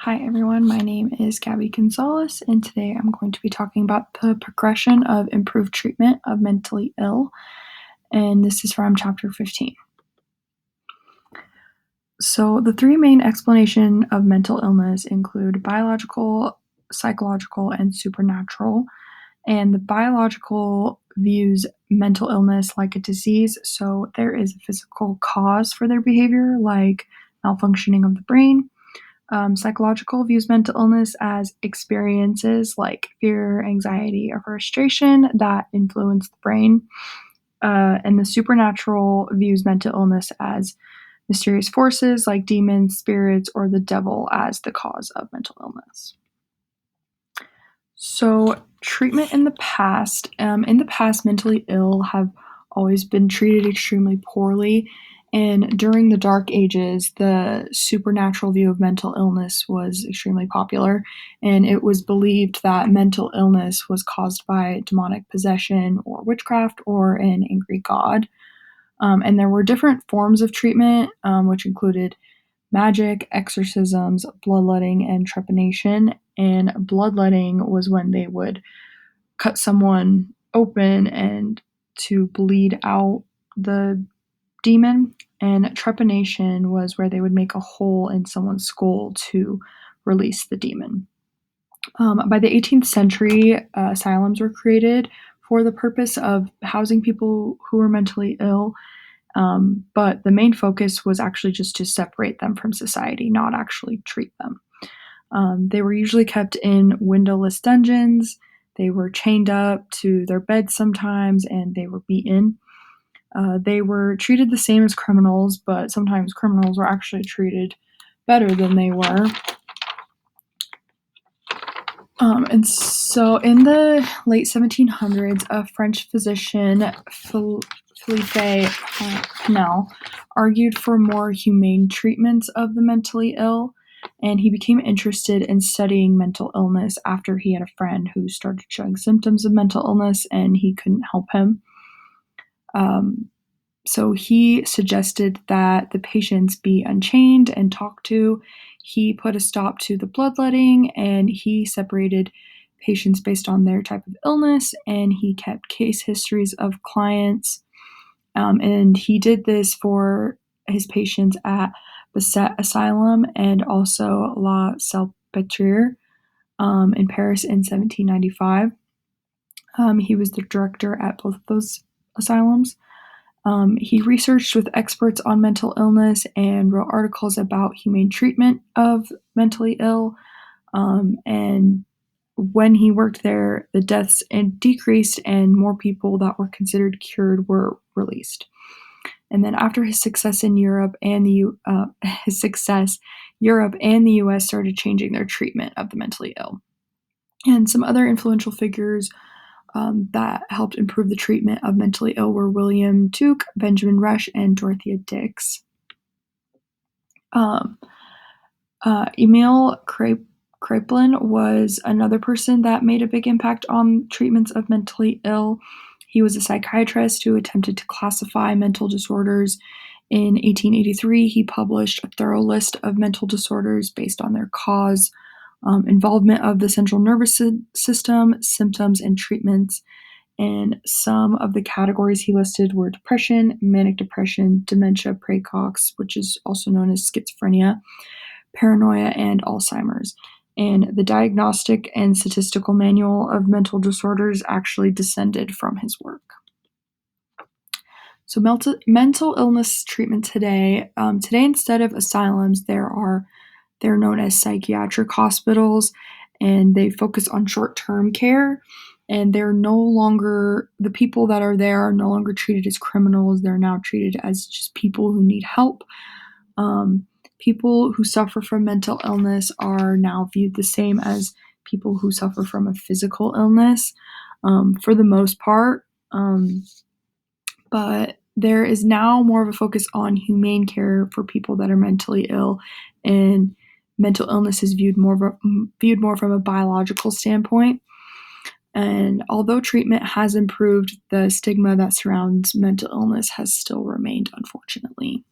Hi everyone, my name is Gabi Gonzalez, and today I'm going to be talking about the progression of improved treatment of mentally ill, and this is from chapter 15. So, the three main explanations of mental illness include biological, psychological, and supernatural. And the biological views mental illness like a disease, so there is a physical cause for their behavior, like malfunctioning of the brain. Psychological views mental illness as experiences like fear, anxiety, or frustration that influence the brain. And the supernatural views mental illness as mysterious forces like demons, spirits, or the devil as the cause of mental illness. So, treatment in the past. Mentally ill have always been treated extremely poorly. And during the Dark Ages, the supernatural view of mental illness was extremely popular. And it was believed that mental illness was caused by demonic possession or witchcraft or an angry god. And there were different forms of treatment, which included magic, exorcisms, bloodletting, and trepanation. And bloodletting was when they would cut someone open and to bleed out the demon. And trepanation was where they would make a hole in someone's skull to release the demon. By the 18th century, asylums were created for the purpose of housing people who were mentally ill, but the main focus was actually just to separate them from society, not actually treat them. They were usually kept in windowless dungeons. They were chained up to their beds sometimes, and they were beaten. They were treated the same as criminals, but sometimes criminals were actually treated better than they were. And so in the late 1700s, a French physician, Philippe Pinel, argued for more humane treatments of the mentally ill, and he became interested in studying mental illness after he had a friend who started showing symptoms of mental illness and he couldn't help him. So he suggested that the patients be unchained and talked to. He put a stop to the bloodletting, and he separated patients based on their type of illness, and he kept case histories of clients. And he did this for his patients at Basset Asylum and also La Salpêtrière in Paris in 1795. He was the director at both of those asylums. He researched with experts on mental illness and wrote articles about humane treatment of mentally ill. And when he worked there, the deaths decreased and more people that were considered cured were released. And then after his success in Europe and Europe and the U.S. started changing their treatment of the mentally ill. And some other influential figures that helped improve the treatment of mentally ill were William Tuke, Benjamin Rush, and Dorothea Dix. Emil Kraepelin was another person that made a big impact on treatments of mentally ill. He was a psychiatrist who attempted to classify mental disorders. In 1883, he published a thorough list of mental disorders based on their cause, involvement of the central nervous system, symptoms, and treatments. And some of the categories he listed were depression, manic depression, dementia praecox, which is also known as schizophrenia, paranoia, and Alzheimer's. And the Diagnostic and Statistical Manual of Mental Disorders actually descended from his work. So mental illness treatment today, instead of asylums, they're known as psychiatric hospitals, and they focus on short-term care. And they're no longer, the people that are there are no longer treated as criminals. They're now treated as just people who need help. People who suffer from mental illness are now viewed the same as people who suffer from a physical illness, for the most part. But there is now more of a focus on humane care for people that are mentally ill, and mental illness is viewed more from a biological standpoint. And although treatment has improved, the stigma that surrounds mental illness has still remained, unfortunately.